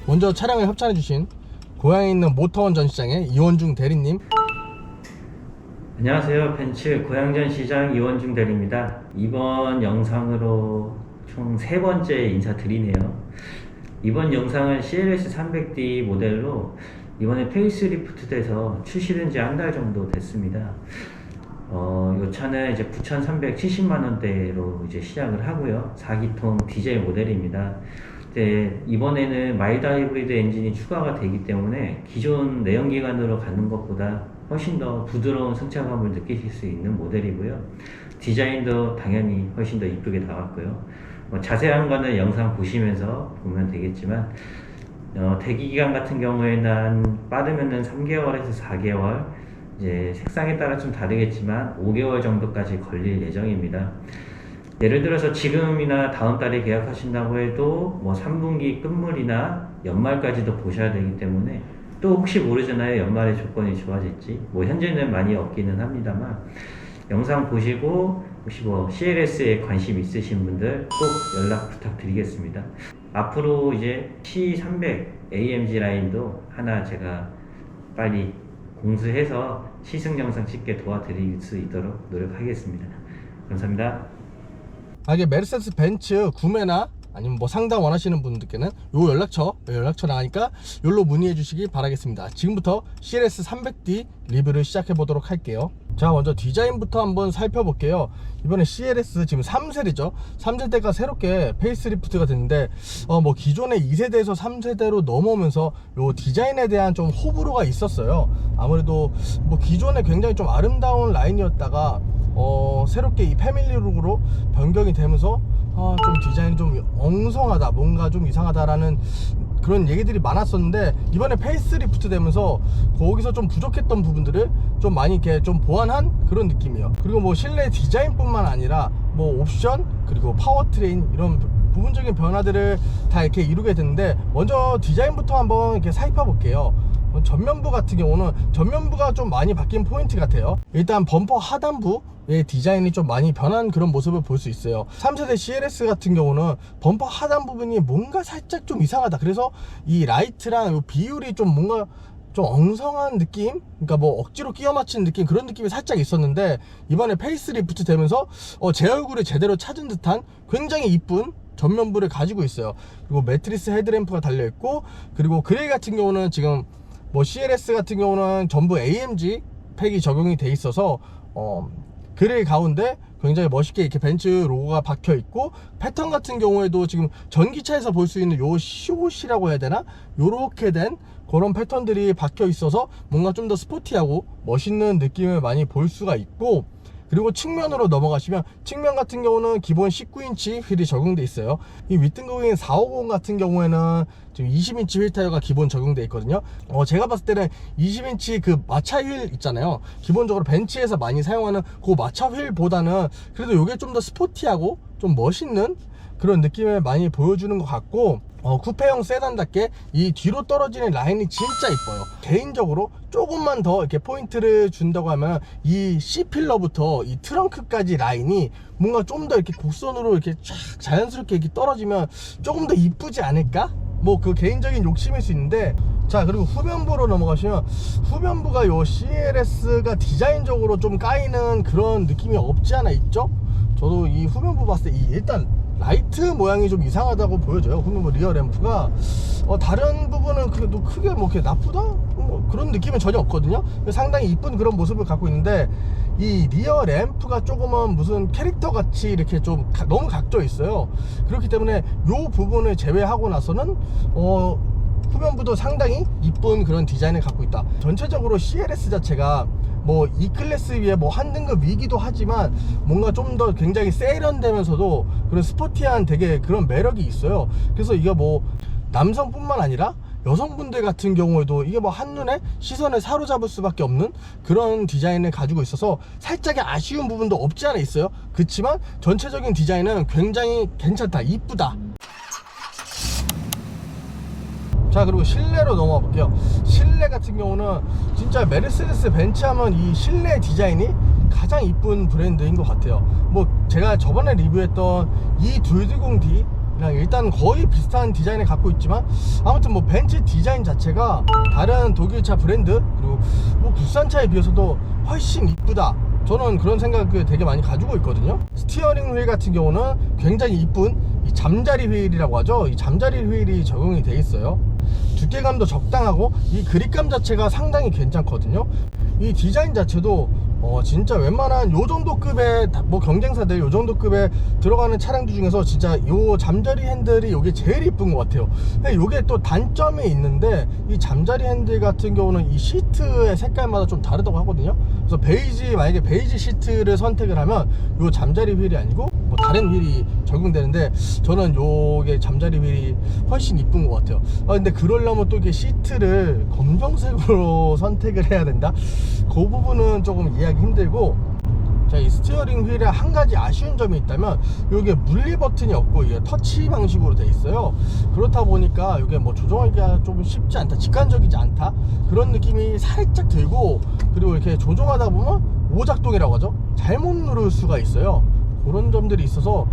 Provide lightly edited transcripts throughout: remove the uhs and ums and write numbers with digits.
먼저 차량을 협찬해주신 고향에 있는 모터원 전시장의 이원중 대리님. 안녕하세요. 벤츠 고양전 시장 이원중 대리입니다. 이번 영상으로 총 3번째 인사드리네요. 이번 영상은 CLS 300D 모델로 이번에 페이스리프트 돼서 출시된 지 한 달 정도 됐습니다. 이 차는 이제 9,370만원대로 이제 시작을 하고요. 4기통 디젤 모델입니다. 이번에는 마일드 하이브리드 엔진이 추가가 되기 때문에 기존 내연기관으로 가는 것보다 훨씬 더 부드러운 승차감을 느끼실 수 있는 모델이고요. 디자인도 당연히 훨씬 더 이쁘게 나왔고요. 자세한 거는 영상 보시면서 보면 되겠지만, 대기기간 같은 경우에는 한 빠르면은 3개월에서 4개월, 이제 색상에 따라 좀 다르겠지만 5개월 정도까지 걸릴 예정입니다. 예를 들어서 지금이나 다음 달에 계약하신다고 해도 뭐 3분기 끝물이나 연말까지도 보셔야 되기 때문에, 또 혹시 모르잖아요. 연말에 조건이 좋아질지. 뭐 현재는 많이 없기는 합니다만, 영상 보시고 혹시 뭐 CLS에 관심 있으신 분들 꼭 연락 부탁드리겠습니다. 앞으로 이제 C300 AMG 라인도 하나 제가 빨리 공수해서 시승 영상 찍게 도와드릴 수 있도록 노력하겠습니다. 감사합니다. 이게 메르세데스 벤츠 구매나 아니면 뭐 상담 원하시는 분들께는 요 연락처 나가니까 요로 문의해 주시기 바라겠습니다. 지금부터 CLS 300D 리뷰를 시작해 보도록 할게요. 자, 먼저 디자인부터 한번 살펴볼게요. 이번에 CLS 지금 3세대죠 3세대가 새롭게 페이스리프트가 됐는데, 뭐 기존의 2세대에서 3세대로 넘어오면서 요 디자인에 대한 좀 호불호가 있었어요. 아무래도 뭐 기존에 굉장히 좀 아름다운 라인이었다가 새롭게 이 패밀리룩으로 변경이 되면서 좀 디자인이 좀 엉성하다, 뭔가 좀 이상하다라는 그런 얘기들이 많았었는데, 이번에 페이스리프트 되면서 거기서 좀 부족했던 부분들을 좀 많이 이렇게 좀 보완한 그런 느낌이에요. 그리고 뭐 실내 디자인뿐만 아니라 뭐 옵션 그리고 파워트레인 이런 부분적인 변화들을 다 이렇게 이루게 됐는데, 먼저 디자인부터 한번 이렇게 살펴볼게요. 전면부 같은 경우는 전면부가 좀 많이 바뀐 포인트 같아요. 일단 범퍼 하단부의 디자인이 좀 많이 변한 그런 모습을 볼 수 있어요. 3세대 CLS 같은 경우는 범퍼 하단 부분이 뭔가 살짝 좀 이상하다, 그래서 이 라이트랑 이 비율이 좀 뭔가 좀 엉성한 느낌, 그러니까 뭐 억지로 끼워 맞춘 느낌, 그런 느낌이 살짝 있었는데, 이번에 페이스리프트 되면서 제 얼굴을 제대로 찾은 듯한 굉장히 이쁜 전면부를 가지고 있어요. 그리고 매트리스 헤드램프가 달려있고, 그리고 그레이 같은 경우는 지금 뭐 CLS 같은 경우는 전부 AMG 팩이 적용이 돼 있어서 그레이 가운데 굉장히 멋있게 이렇게 벤츠 로고가 박혀 있고, 패턴 같은 경우에도 지금 전기차에서 볼 수 있는 요 시옷이라고 해야 되나, 요렇게 된 그런 패턴들이 박혀 있어서 뭔가 좀 더 스포티하고 멋있는 느낌을 많이 볼 수가 있고, 그리고 측면으로 넘어가시면, 측면 같은 경우는 기본 19인치 휠이 적용돼 있어요. 이 윗등급인 450 같은 경우에는 지금 20인치 휠 타이어가 기본 적용돼 있거든요. 제가 봤을 때는 20인치 그 마차 휠 있잖아요. 기본적으로 벤츠에서 많이 사용하는 그 마차 휠보다는 그래도 이게 좀 더 스포티하고 좀 멋있는 그런 느낌을 많이 보여주는 것 같고, 쿠페형 세단답게 이 뒤로 떨어지는 라인이 진짜 이뻐요. 개인적으로 조금만 더 이렇게 포인트를 준다고 하면 이 C필러부터 이 트렁크까지 라인이 뭔가 좀 더 이렇게 곡선으로 이렇게 쫙 자연스럽게 이렇게 떨어지면 조금 더 이쁘지 않을까? 뭐 그 개인적인 욕심일 수 있는데, 자, 그리고 후면부로 넘어가시면, 후면부가 요 CLS가 디자인적으로 좀 까이는 그런 느낌이 없지 않아 있죠? 저도 이 후면부 봤을 때 일단 라이트 모양이 좀 이상하다고 보여져요. 후면부 리어 램프가 다른 부분은 그래도 크게 뭐 이렇게 나쁘다? 뭐 그런 느낌은 전혀 없거든요. 상당히 이쁜 그런 모습을 갖고 있는데, 이 리어 램프가 조금은 무슨 캐릭터 같이 이렇게 좀 너무 각져 있어요. 그렇기 때문에 요 부분을 제외하고 나서는 후면부도 상당히 이쁜 그런 디자인을 갖고 있다. 전체적으로 CLS 자체가 뭐 E 클래스 위에 뭐 한 등급 위기도 하지만, 뭔가 좀 더 굉장히 세련되면서도 그런 스포티한 되게 그런 매력이 있어요. 그래서 이게 뭐 남성뿐만 아니라 여성분들 같은 경우에도 이게 뭐 한눈에 시선을 사로잡을 수밖에 없는 그런 디자인을 가지고 있어서 살짝의 아쉬운 부분도 없지 않아 있어요. 그렇지만 전체적인 디자인은 굉장히 괜찮다, 이쁘다. 자, 그리고 실내로 넘어가 볼게요. 실내 같은 경우는 진짜 메르세데스 벤츠 하면 이 실내 디자인이 가장 이쁜 브랜드인 것 같아요. 뭐 제가 저번에 리뷰했던 이220D 그냥 일단 거의 비슷한 디자인을 갖고 있지만 아무튼 뭐 벤츠 디자인 자체가 다른 독일차 브랜드 그리고 뭐 국산차에 비해서도 훨씬 이쁘다, 저는 그런 생각을 되게 많이 가지고 있거든요. 스티어링 휠 같은 경우는 굉장히 이쁜 이 잠자리 휠이라고 하죠. 이 잠자리 휠이 적용이 돼 있어요. 두께감도 적당하고 이 그립감 자체가 상당히 괜찮거든요. 이 디자인 자체도 진짜 웬만한 요 정도 급의 뭐 경쟁사들 요 정도 급에 들어가는 차량들 중에서 진짜 요 잠자리 핸들이 요게 제일 이쁜 것 같아요. 근데 요게 또 단점이 있는데 이 잠자리 핸들 같은 경우는 이 시트의 색깔마다 좀 다르다고 하거든요. 그래서 만약에 베이지 시트를 선택을 하면 요 잠자리 휠이 아니고 뭐 다른 휠이 적용되는데 저는 요게 잠자리 휠이 훨씬 이쁜 것 같아요. 근데 그러려면 또 이게 시트를 검정색으로 선택을 해야 된다, 그 부분은 조금 이해하기 힘들고, 자, 이 스티어링 휠에 한 가지 아쉬운 점이 있다면 이게 물리 버튼이 없고 이게 터치 방식으로 돼 있어요. 그렇다 보니까 이게 뭐 조종하기가 좀 쉽지 않다, 직관적이지 않다, 그런 느낌이 살짝 들고, 그리고 이렇게 조종하다 보면 오작동이라고 하죠. 잘못 누를 수가 있어요. 그런 점들이 있어서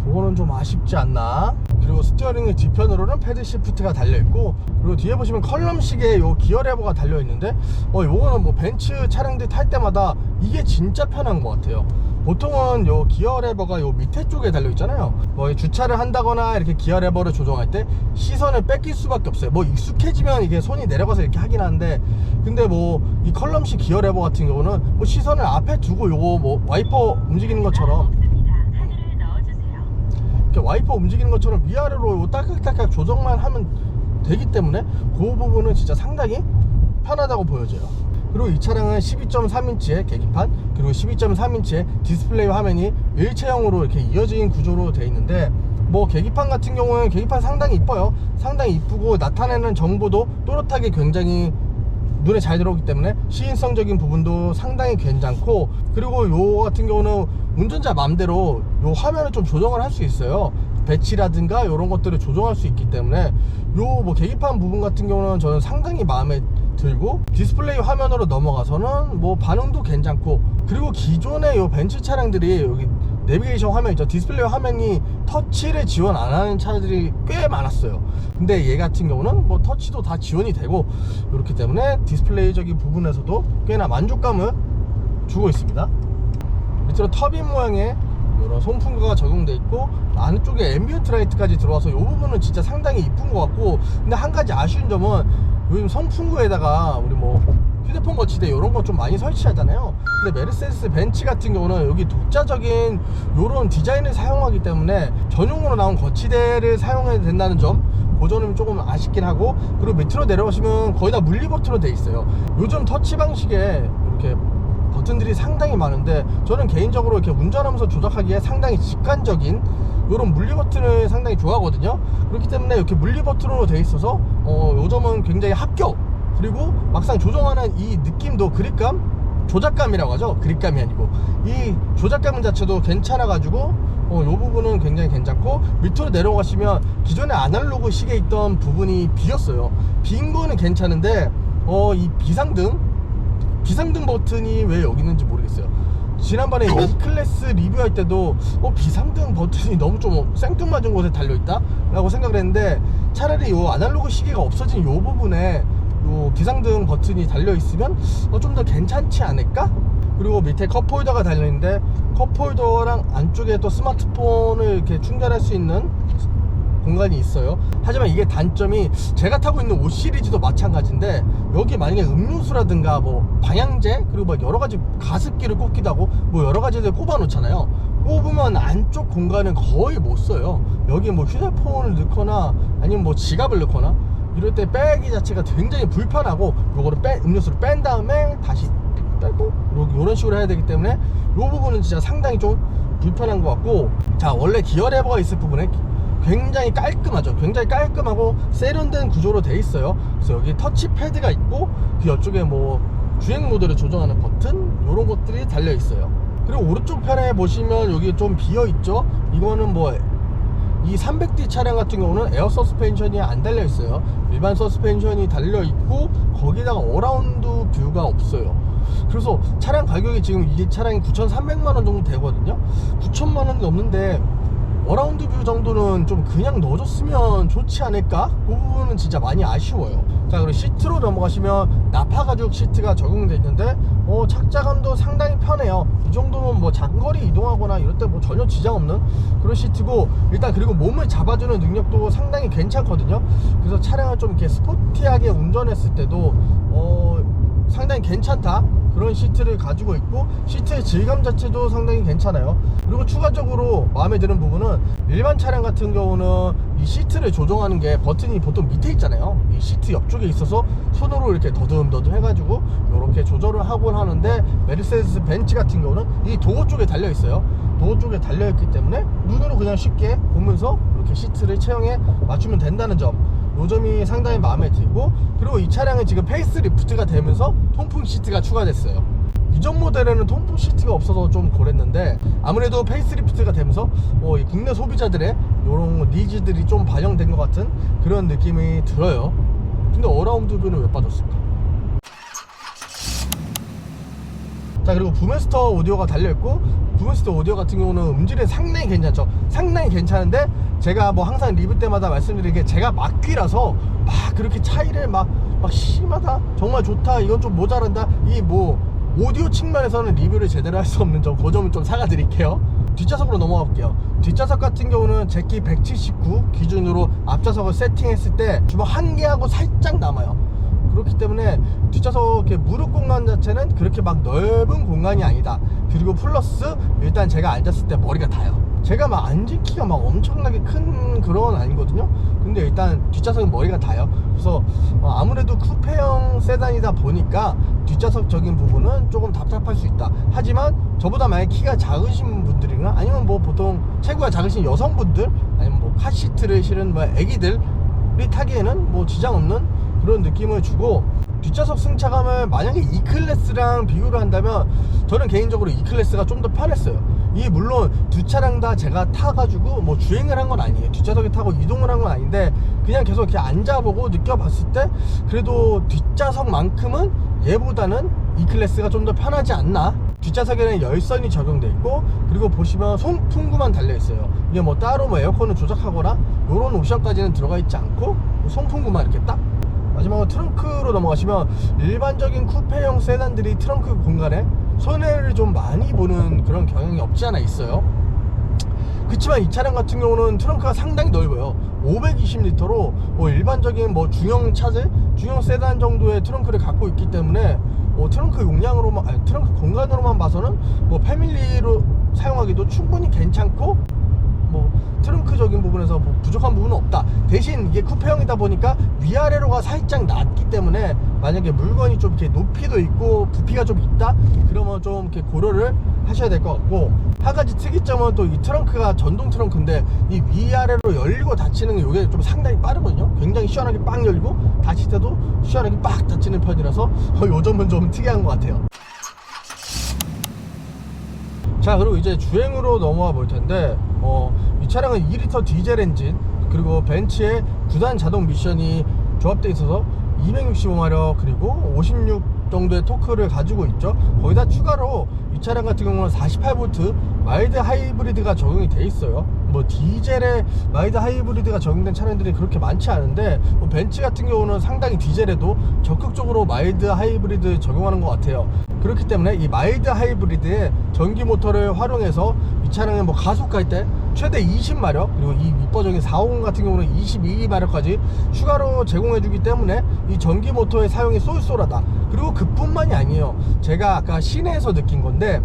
그거는 좀 아쉽지 않나. 그리고 스티어링의 뒤편으로는 패드 시프트가 달려있고, 그리고 뒤에 보시면 컬럼식의 요 기어 레버가 달려있는데 요거는 뭐 벤츠 차량들 탈 때마다 이게 진짜 편한 것 같아요. 보통은 요 기어 레버가 요 밑에 쪽에 달려있잖아요. 뭐 주차를 한다거나 이렇게 기어 레버를 조정할 때 시선을 뺏길 수밖에 없어요. 뭐 익숙해지면 이게 손이 내려가서 이렇게 하긴 하는데, 근데 뭐 이 컬럼식 기어 레버 같은 경우는 뭐 시선을 앞에 두고 요거 뭐 와이퍼 움직이는 것처럼 이렇게 와이퍼 움직이는 것처럼 위아래로 딸깍딸깍 조정만 하면 되기 때문에 그 부분은 진짜 상당히 편하다고 보여져요. 그리고 이 차량은 12.3인치의 계기판 그리고 12.3인치의 디스플레이 화면이 일체형으로 이렇게 이어진 구조로 되어 있는데, 뭐 계기판 같은 경우는 계기판 상당히 이뻐요. 상당히 이쁘고 나타내는 정보도 또렷하게 굉장히 눈에 잘 들어오기 때문에 시인성적인 부분도 상당히 괜찮고, 그리고 요 같은 경우는 운전자 맘대로 요 화면을 좀 조정을 할 수 있어요. 배치라든가 이런 것들을 조정할 수 있기 때문에 요 뭐 계기판 부분 같은 경우는 저는 상당히 마음에 들고, 디스플레이 화면으로 넘어가서는 뭐 반응도 괜찮고, 그리고 기존의 요 벤츠 차량들이 여기 내비게이션 화면 있죠, 디스플레이 화면이 터치를 지원 안 하는 차들이 꽤 많았어요. 근데 얘 같은 경우는 뭐 터치도 다 지원이 되고 그렇기 때문에 디스플레이적인 부분에서도 꽤나 만족감을 주고 있습니다. 밑으로 터빈 모양의 이런 송풍구가 적용돼 있고 안쪽에 앰비언트 라이트까지 들어와서 이 부분은 진짜 상당히 이쁜 것 같고, 근데 한 가지 아쉬운 점은 요즘 송풍구에다가 우리 뭐 휴대폰 거치대 이런 거 좀 많이 설치하잖아요. 근데 메르세데스 벤츠 같은 경우는 여기 독자적인 요런 디자인을 사용하기 때문에 전용으로 나온 거치대를 사용해야 된다는 점, 그 점이 조금 아쉽긴 하고, 그리고 밑으로 내려오시면 거의 다 물리 버튼으로 돼 있어요. 요즘 터치 방식에 이렇게 버튼들이 상당히 많은데 저는 개인적으로 이렇게 운전하면서 조작하기에 상당히 직관적인 이런 물리 버튼을 상당히 좋아하거든요. 그렇기 때문에 이렇게 물리 버튼으로 돼 있어서 요 점은 굉장히 합격. 그리고 막상 조정하는 이 느낌도 그립감, 조작감이라고 하죠. 그립감이 아니고 이 조작감 자체도 괜찮아 가지고 요 부분은 굉장히 괜찮고, 밑으로 내려가시면 기존에 아날로그 식에 있던 부분이 비었어요. 빈 거는 괜찮은데 이 비상등 버튼이 왜 여기 있는지 모르겠어요. 지난번에 E클래스 리뷰할 때도 비상등 버튼이 너무 좀 생뚱맞은 곳에 달려있다 라고 생각을 했는데, 차라리 요 아날로그 시계가 없어진 요 부분에 요 비상등 버튼이 달려있으면 좀 더 괜찮지 않을까? 그리고 밑에 컵홀더가 달려있는데 컵홀더랑 안쪽에 또 스마트폰을 이렇게 충전할 수 있는 공간이 있어요. 하지만 이게 단점이 제가 타고 있는 5 시리즈도 마찬가지인데, 여기 만약에 음료수라든가 뭐 방향제 그리고 뭐 여러가지 가습기를 꽂기도 하고 뭐 여러가지들 꼽아 놓잖아요. 꼽으면 안쪽 공간은 거의 못 써요. 여기 뭐 휴대폰을 넣거나 아니면 뭐 지갑을 넣거나 이럴 때 빼기 자체가 굉장히 불편하고, 요거를 음료수를 뺀 다음에 다시 빼고 이런 식으로 해야 되기 때문에 요 부분은 진짜 상당히 좀 불편한 것 같고, 자, 원래 기어 레버가 있을 부분에 굉장히 깔끔하죠. 굉장히 깔끔하고 세련된 구조로 돼 있어요. 그래서 여기 터치 패드가 있고 그 옆쪽에 뭐 주행 모드를 조정하는 버튼 이런 것들이 달려 있어요. 그리고 오른쪽 편에 보시면 여기 좀 비어 있죠. 이거는 뭐 이 300D 차량 같은 경우는 에어 서스펜션이 안 달려 있어요. 일반 서스펜션이 달려 있고 거기다가 어라운드 뷰가 없어요. 그래서 차량 가격이 지금 이 차량이 9,300만원 정도 되거든요. 9,000만원이 넘는데 어라운드 뷰 정도는 좀 그냥 넣어줬으면 좋지 않을까? 그 부분은 진짜 많이 아쉬워요. 자, 그리고 시트로 넘어가시면 나파 가죽 시트가 적용되어 있는데 착자감도 상당히 편해요. 이 정도면 뭐 장거리 이동하거나 이럴 때 뭐 전혀 지장 없는 그런 시트고, 일단 그리고 몸을 잡아주는 능력도 상당히 괜찮거든요. 그래서 차량을 좀 이렇게 스포티하게 운전했을 때도 상당히 괜찮다, 그런 시트를 가지고 있고, 시트의 질감 자체도 상당히 괜찮아요. 그리고 추가적으로 마음에 드는 부분은, 일반 차량 같은 경우는 이 시트를 조정하는 게 버튼이 보통 밑에 있잖아요. 이 시트 옆쪽에 있어서 손으로 이렇게 더듬더듬 해가지고 이렇게 조절을 하곤 하는데, 메르세데스 벤츠 같은 경우는 이 도어 쪽에 달려 있어요. 도어 쪽에 달려 있기 때문에 눈으로 그냥 쉽게 보면서 이렇게 시트를 체형에 맞추면 된다는 점, 이 점이 상당히 마음에 들고, 그리고 이 차량은 지금 페이스리프트가 되면서 통풍 시트가 추가됐어요. 이전 모델에는 통풍 시트가 없어서 좀 고랬는데, 아무래도 페이스리프트가 되면서 이 국내 소비자들의 이런 니즈들이 좀 반영된 것 같은 그런 느낌이 들어요. 근데 어라운드 뷰는 왜 빠졌을까? 자, 그리고 부메스터 오디오가 달려있고, 부메스터 오디오 같은 경우는 음질이 상당히 괜찮죠. 상당히 괜찮은데, 제가 뭐 항상 리뷰 때마다 말씀드리는 게, 제가 막귀라서 막 그렇게 차이를 막 심하다, 정말 좋다, 이건 좀 모자란다, 이 뭐 오디오 측면에서는 리뷰를 제대로 할 수 없는 점, 그 점은 좀 사과드릴게요. 뒷좌석으로 넘어가 볼게요. 뒷좌석 같은 경우는 제키 179 기준으로 앞좌석을 세팅했을 때 주먹 한 개하고 살짝 남아요. 그렇기 때문에 뒷좌석 무릎 공간 자체는 그렇게 막 넓은 공간이 아니다. 그리고 플러스 일단 제가 앉았을 때 머리가 닿아요. 제가 막 앉은 키가 막 엄청나게 큰 그런 건 아니거든요. 근데 일단 뒷좌석은 머리가 닿아요. 그래서 아무래도 쿠페형 세단이다 보니까 뒷좌석적인 부분은 조금 답답할 수 있다. 하지만 저보다 만약 키가 작으신 분들이나, 아니면 뭐 보통 체구가 작으신 여성분들, 아니면 뭐 카시트를 실은 뭐 애기들이 타기에는 뭐 지장 없는 그런 느낌을 주고, 뒷좌석 승차감을 만약에 E클래스랑 비교를 한다면 저는 개인적으로 E클래스가 좀 더 편했어요. 이 물론 두 차량 다 제가 타가지고 뭐 주행을 한 건 아니에요. 뒷좌석에 타고 이동을 한 건 아닌데, 그냥 계속 이렇게 앉아보고 느껴봤을 때 그래도 뒷좌석만큼은 얘보다는 E클래스가 좀 더 편하지 않나. 뒷좌석에는 열선이 적용돼 있고, 그리고 보시면 송풍구만 달려 있어요. 이게 뭐 따로 뭐 에어컨을 조작하거나 이런 옵션까지는 들어가 있지 않고, 송풍구만 이렇게 딱. 마지막으로 트렁크로 넘어가시면, 일반적인 쿠페형 세단들이 트렁크 공간에 손해를 좀 많이 보는 그런 경향이 없지 않아 있어요. 그렇지만 이 차량 같은 경우는 트렁크가 상당히 넓어요. 520리터로 일반적인 뭐 중형 차들, 중형 세단 정도의 트렁크를 갖고 있기 때문에 트렁크 용량으로만, 아니, 트렁크 공간으로만 봐서는 뭐 패밀리로 사용하기도 충분히 괜찮고, 뭐 트렁크적인 부분에서 뭐 부족한 부분은 없다. 대신 이게 쿠페형이다 보니까 위아래로가 살짝 낮기 때문에, 만약에 물건이 좀 이렇게 높이도 있고 부피가 좀 있다, 그러면 좀 이렇게 고려를 하셔야 될 것 같고, 한 가지 특이점은 또 이 트렁크가 전동 트렁크인데, 이 위아래로 열리고 닫히는 게 이게 좀 상당히 빠르거든요. 굉장히 시원하게 빡 열리고, 닫힐 때도 시원하게 빡 닫히는 편이라서 요 점은 좀 특이한 것 같아요. 자, 그리고 이제 주행으로 넘어가 볼 텐데, 이 차량은 2리터 디젤 엔진, 그리고 벤츠의 9단 자동 미션이 조합되어 있어서 265마력 그리고 56 정도의 토크를 가지고 있죠. 거기다 추가로 이 차량 같은 경우는 48V 마일드 하이브리드가 적용이 돼 있어요. 뭐 디젤에 마일드 하이브리드가 적용된 차량들이 그렇게 많지 않은데, 뭐 벤츠 같은 경우는 상당히 디젤에도 적극적으로 마일드 하이브리드 적용하는 것 같아요. 그렇기 때문에 이 마일드 하이브리드의 전기 모터를 활용해서 이 차량은 뭐 가속할 때 최대 20마력, 그리고 이 윗버전인 450 같은 경우는 22마력까지 추가로 제공해주기 때문에 이 전기 모터의 사용이 쏠쏠하다. 그리고 그뿐만이 아니에요. 제가 아까 시내에서 느낀 건데,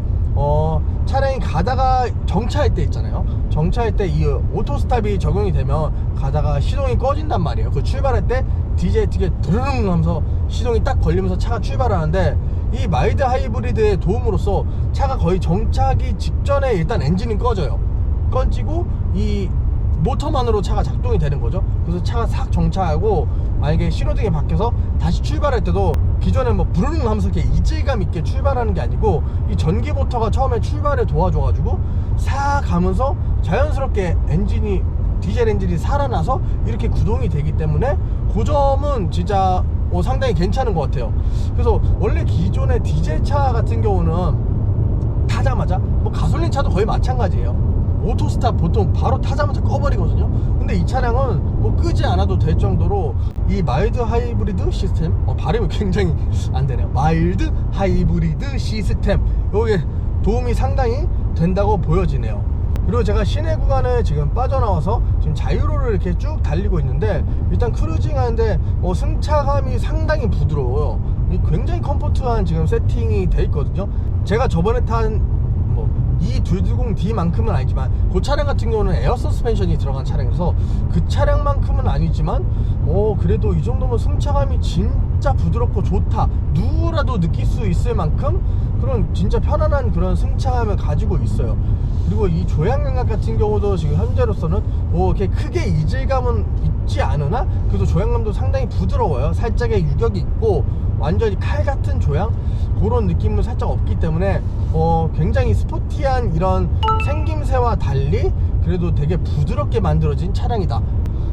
차량이 가다가 정차할 때 있잖아요. 정차할 때 이 오토스탑이 적용이 되면 가다가 시동이 꺼진단 말이에요. 그 출발할 때 디젤 되게 드르릉 하면서 시동이 딱 걸리면서 차가 출발하는데, 이 마일드 하이브리드의 도움으로써 차가 거의 정차하기 직전에 일단 엔진이 꺼져요. 꺼지고 이 모터만으로 차가 작동이 되는 거죠. 그래서 차가 싹 정차하고, 만약에 신호등이 바뀌어서 다시 출발할 때도 기존에 뭐 부르릉 하면서 이렇게 이질감 있게 출발하는 게 아니고, 이 전기 모터가 처음에 출발을 도와줘가지고 싹 가면서 자연스럽게 엔진이, 디젤 엔진이 살아나서 이렇게 구동이 되기 때문에, 그 점은 진짜 상당히 괜찮은 것 같아요. 그래서 원래 기존의 디젤 차 같은 경우는 타자마자 뭐 가솔린 차도 거의 마찬가지예요. 오토스탑 보통 바로 타자마자 꺼버리거든요. 근데 이 차량은 뭐 끄지 않아도 될 정도로 이 마일드 하이브리드 시스템, 발음이 굉장히 안 되네요. 마일드 하이브리드 시스템, 여기에 도움이 상당히 된다고 보여지네요. 그리고 제가 시내 구간을 지금 빠져나와서 지금 자유로를 이렇게 쭉 달리고 있는데, 일단 크루징 하는데 승차감이 상당히 부드러워요. 굉장히 컴포트한 지금 세팅이 돼 있거든요. 제가 저번에 탄 이 220D만큼은 아니지만 그 차량 같은 경우는 에어 서스펜션이 들어간 차량이라서 그 차량만큼은 아니지만 그래도 이 정도면 승차감이 진짜 부드럽고 좋다, 누구라도 느낄 수 있을 만큼 그런 진짜 편안한 그런 승차감을 가지고 있어요. 그리고 이 조향 감각 같은 경우도 지금 현재로서는 이렇게 크게 이질감은 있지 않으나 그래도 조향감도 상당히 부드러워요. 살짝의 유격이 있고 완전히 칼 같은 조향, 그런 느낌은 살짝 없기 때문에 굉장히 스포티한 이런 생김새와 달리 그래도 되게 부드럽게 만들어진 차량이다.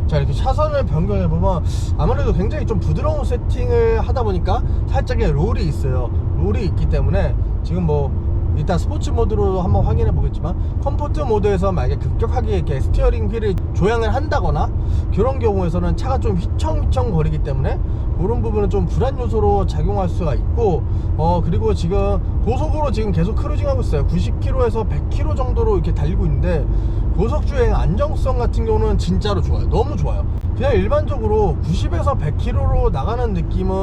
자, 이렇게 차선을 변경해보면 아무래도 굉장히 좀 부드러운 세팅을 하다 보니까 살짝의 롤이 있어요. 롤이 있기 때문에 지금 일단 스포츠 모드로 한번 확인해 보겠지만, 컴포트 모드에서 만약에 급격하게 이렇게 스티어링 휠을 조향을 한다거나 그런 경우에서는 차가 좀 휘청휘청 거리기 때문에 그런 부분은 좀 불안 요소로 작용할 수가 있고, 그리고 지금 고속으로 지금 계속 크루징하고 있어요. 90km에서 100km 정도로 이렇게 달리고 있는데 고속주행 안정성 같은 경우는 진짜로 좋아요. 너무 좋아요. 그냥 일반적으로 90에서 100km로 나가는 느낌은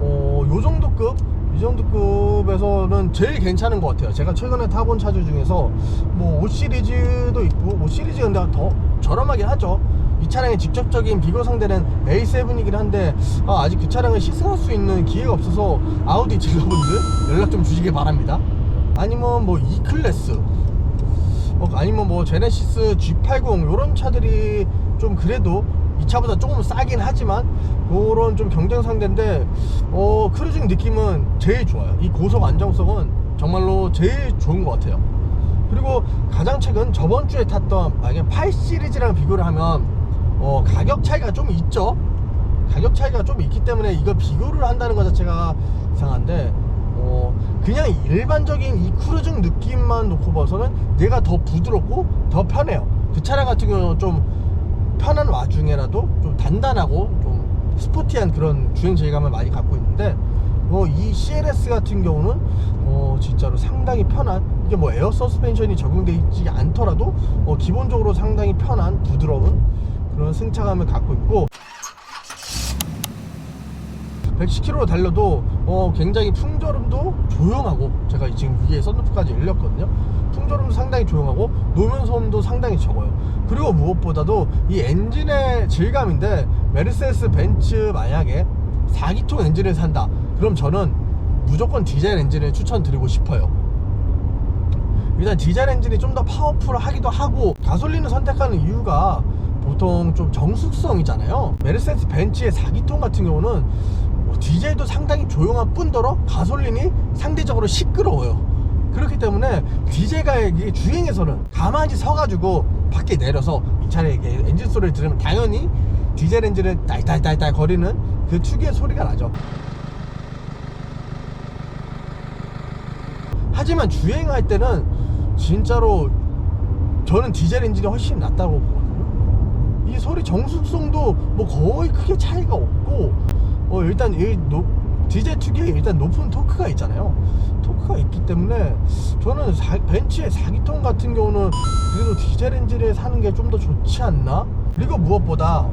요 정도급, 이 정도급에서는 제일 괜찮은 것 같아요. 제가 최근에 타본 차주 중에서 5 시리즈도 있고, 5 시리즈 근데 더 저렴하긴 하죠. 이 차량의 직접적인 비교 상대는 A7이긴 한데 아직 그 차량을 시승할 수 있는 기회가 없어서 아우디 딜러분들 연락 좀 주시기 바랍니다. 아니면 E클래스, 아니면 제네시스 G80, 요런 차들이 좀 그래도 이 차보다 조금 싸긴 하지만 그런 좀 경쟁 상대인데 크루징 느낌은 제일 좋아요. 이 고속 안정성은 정말로 제일 좋은 것 같아요. 그리고 가장 최근 저번 주에 탔던 만약에 8 시리즈랑 비교를 하면 가격 차이가 좀 있죠. 가격 차이가 좀 있기 때문에 이거 비교를 한다는 것 자체가 이상한데, 그냥 일반적인 이 크루징 느낌만 놓고 봐서는 얘가 더 부드럽고 더 편해요. 그 차량 같은 경우는 좀 편한 와중에라도 좀 단단하고 좀 스포티한 그런 주행 질감을 많이 갖고 있는데, 이 CLS 같은 경우는 진짜로 상당히 편한, 이게 에어 서스펜션이 적용되어 있지 않더라도 기본적으로 상당히 편한 부드러운 그런 승차감을 갖고 있고, 110km 달려도 굉장히 풍절음도 조용하고, 제가 지금 위에 썬루프까지 열렸거든요. 풍절음도 상당히 조용하고 노면 소음도 상당히 적어요. 그리고 무엇보다도 이 엔진의 질감인데, 메르세데스 벤츠 만약에 4기통 엔진을 산다 그럼 저는 무조건 디젤 엔진을 추천드리고 싶어요. 일단 디젤 엔진이 좀 더 파워풀하기도 하고, 가솔린을 선택하는 이유가 보통 좀 정숙성이잖아요. 메르세데스 벤츠의 4기통 같은 경우는 디젤도 상당히 조용한 뿐더러 가솔린이 상대적으로 시끄러워요. 그렇기 때문에 디젤가의 주행에서는 가만히 서가지고 밖에 내려서 이 차량의 엔진 소리를 들으면 당연히 디젤 엔진을 딸딸딸딸 거리는 그 특유의 소리가 나죠. 하지만 주행할 때는 진짜로 저는 디젤 엔진이 훨씬 낫다고 보거든요. 이 소리 정숙성도 거의 크게 차이가 없고, 일단 디젤 특유의 일단 높은 토크가 있잖아요. 토크가 있기 때문에 저는 벤츠의 4기통 같은 경우는 그래도 디젤 엔진을 사는 게 좀 더 좋지 않나? 그리고 무엇보다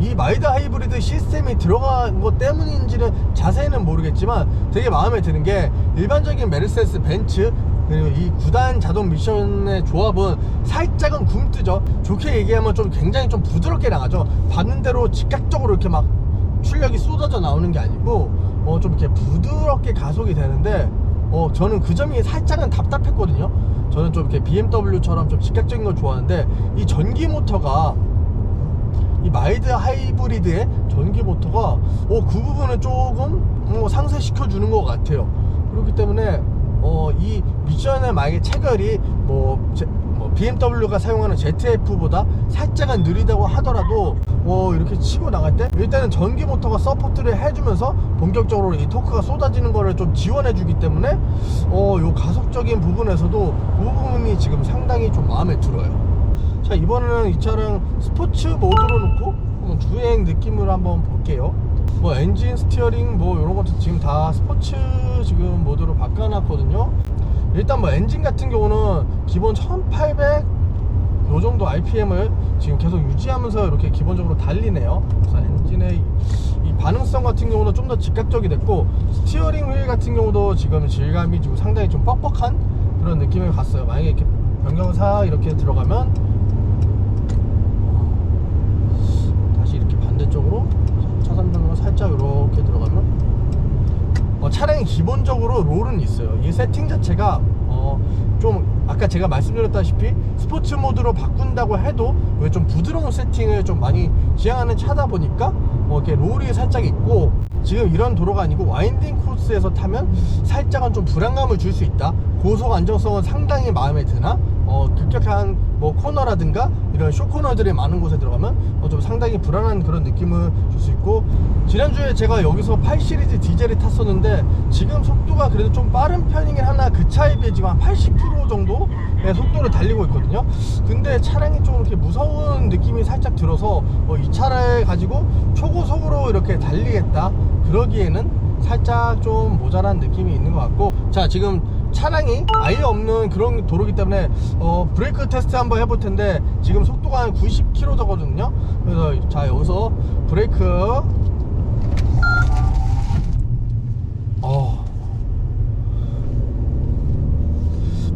이 마일드 하이브리드 시스템이 들어간 것 때문인지는 자세히는 모르겠지만 되게 마음에 드는 게, 일반적인 메르세데스 벤츠 그리고 이 9단 자동 미션의 조합은 살짝은 굼뜨죠. 좋게 얘기하면 좀 굉장히 좀 부드럽게 나가죠. 받는 대로 즉각적으로 이렇게 막 출력이 쏟아져 나오는 게 아니고 좀 이렇게 부드럽게 가속이 되는데, 저는 그 점이 살짝은 답답했거든요. 저는 좀 이렇게 BMW처럼 좀 즉각적인 걸 좋아하는데, 이 전기 모터가, 이 마일드 하이브리드의 전기 모터가 그 부분을 조금 상쇄시켜 주는 것 같아요. 그렇기 때문에 이 미션의 만약에 체결이 BMW가 사용하는 ZF보다 살짝은 느리다고 하더라도 이렇게 치고 나갈 때 일단은 전기 모터가 서포트를 해주면서 본격적으로 이 토크가 쏟아지는 거를 좀 지원해 주기 때문에 요 가속적인 부분에서도 그 부분이 지금 상당히 좀 마음에 들어요. 자, 이번에는 이 차량 스포츠 모드로 놓고 한번 주행 느낌을 한번 볼게요. 뭐 엔진, 스티어링 뭐 이런 것도 지금 다 스포츠 지금 모드로 바꿔놨거든요. 일단 뭐 엔진 같은 경우는 기본 1800 요 정도 RPM을 지금 계속 유지하면서 이렇게 기본적으로 달리네요. 그래서 엔진의 이 반응성 같은 경우는 좀 더 즉각적이 됐고, 스티어링 휠 같은 경우도 지금 질감이 좀 상당히 좀 뻑뻑한 그런 느낌을 갔어요. 만약에 이렇게 변경을 사 이렇게 들어가면 다시 이렇게 반대쪽으로 차선 변경을 살짝 이렇게 들어가면 차량이 기본적으로 롤은 있어요. 이 세팅 자체가 좀 아까 제가 말씀드렸다시피 스포츠 모드로 바꾼다고 해도 왜 좀 부드러운 세팅을 좀 많이 지향하는 차다 보니까 이렇게 롤이 살짝 있고, 지금 이런 도로가 아니고 와인딩 코스에서 타면 살짝은 좀 불안감을 줄 수 있다. 고속 안정성은 상당히 마음에 드나 급격한 뭐 코너라든가 이런 쇼코너들이 많은 곳에 들어가면 좀 상당히 불안한 그런 느낌을 줄 수 있고, 지난주에 제가 여기서 8 시리즈 디젤을 탔었는데 지금 속도가 그래도 좀 빠른 편이긴 하나 그 차에 비해 지금 한 80km 정도의 속도를 달리고 있거든요. 근데 차량이 좀 이렇게 무서운 느낌이 살짝 들어서 이 차를 가지고 초고속으로 이렇게 달리겠다 그러기에는 살짝 좀 모자란 느낌이 있는 것 같고, 자, 지금 차량이 아예 없는 그런 도로기 때문에 브레이크 테스트 한번 해볼 텐데 지금 속도가 한 90km거든요. 그래서 자, 여기서 브레이크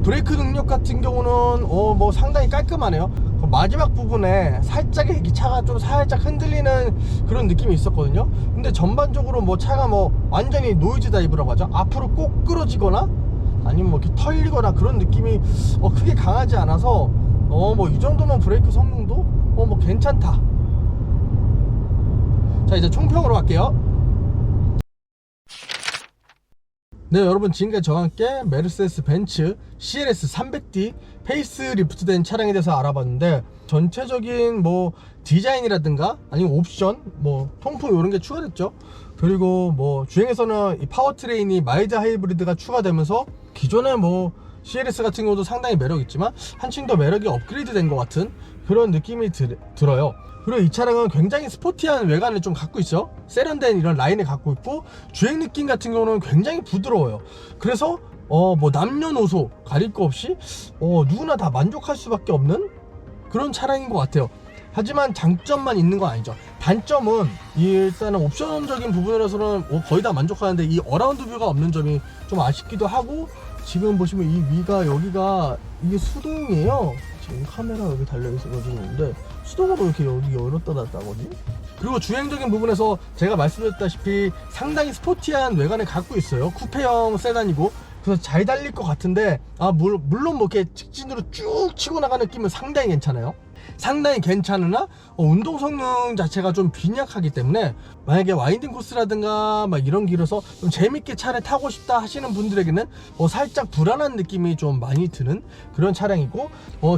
브레이크 능력 같은 경우는 뭐 상당히 깔끔하네요. 마지막 부분에 살짝 이 차가 좀 살짝 흔들리는 그런 느낌이 있었거든요. 근데 전반적으로 뭐 차가 뭐 완전히 노이즈 다이브라고 하죠. 앞으로 꼭 끌어지거나 아니면 뭐 이렇게 털리거나 그런 느낌이 크게 강하지 않아서 뭐 이 정도면 브레이크 성능도 뭐 괜찮다. 자, 이제 총평으로 갈게요. 네, 여러분, 지금까지 저와 함께 메르세데스 벤츠 CLS 300D 페이스리프트된 차량에 대해서 알아봤는데, 전체적인 뭐 디자인이라든가 아니면 옵션, 뭐 통풍 이런 게 추가됐죠. 그리고 뭐 주행에서는 이 파워트레인이 마일드 하이브리드가 추가되면서 기존의 뭐 CLS 같은 경우도 상당히 매력 있지만 한층 더 매력이 업그레이드 된 것 같은 그런 느낌이 들어요. 그리고 이 차량은 굉장히 스포티한 외관을 좀 갖고 있죠. 세련된 이런 라인을 갖고 있고, 주행 느낌 같은 경우는 굉장히 부드러워요. 그래서 뭐 남녀노소 가릴 거 없이 누구나 다 만족할 수밖에 없는 그런 차량인 것 같아요. 하지만 장점만 있는 건 아니죠. 단점은 일단은 옵션적인 부분에서는 거의 다 만족하는데 이 어라운드 뷰가 없는 점이 좀 아쉽기도 하고, 지금 보시면 이 위가 여기가 이게 수동이에요. 지금 카메라 여기 달려있는데 수동으로 이렇게 여기 열었다 닫았다 하거든요. 그리고 주행적인 부분에서 제가 말씀드렸다시피 상당히 스포티한 외관을 갖고 있어요. 쿠페형 세단이고, 그래서 잘 달릴 것 같은데 물론 뭐 이렇게 직진으로 쭉 치고 나가는 느낌은 상당히 괜찮아요. 상당히 괜찮으나 운동 성능 자체가 좀 빈약하기 때문에 만약에 와인딩 코스라든가 막 이런 길에서 좀 재밌게 차를 타고 싶다 하시는 분들에게는 살짝 불안한 느낌이 좀 많이 드는 그런 차량이고,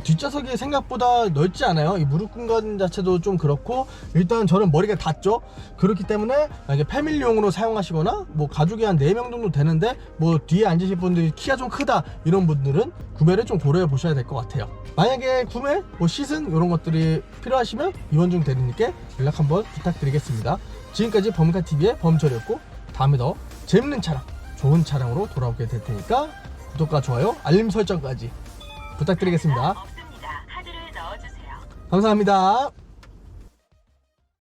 뒷좌석이 생각보다 넓지 않아요. 이 무릎 공간 자체도 좀 그렇고, 일단 저는 머리가 닿죠. 그렇기 때문에 만약에 패밀리용으로 사용하시거나 뭐 가족이 한 4명 정도 되는데 뭐 뒤에 앉으실 분들이 키가 좀 크다 이런 분들은 구매를 좀 고려해 보셔야 될 것 같아요. 만약에 구매, 뭐 시승 이런 것들이 필요하시면 이원중 대리님께 연락 한번 부탁드리겠습니다. 지금까지 범카TV의 범철이었고, 다음에 더 재밌는 차량, 좋은 차량으로 돌아오게 될 테니까 구독과 좋아요, 알림 설정까지 부탁드리겠습니다. 감사합니다.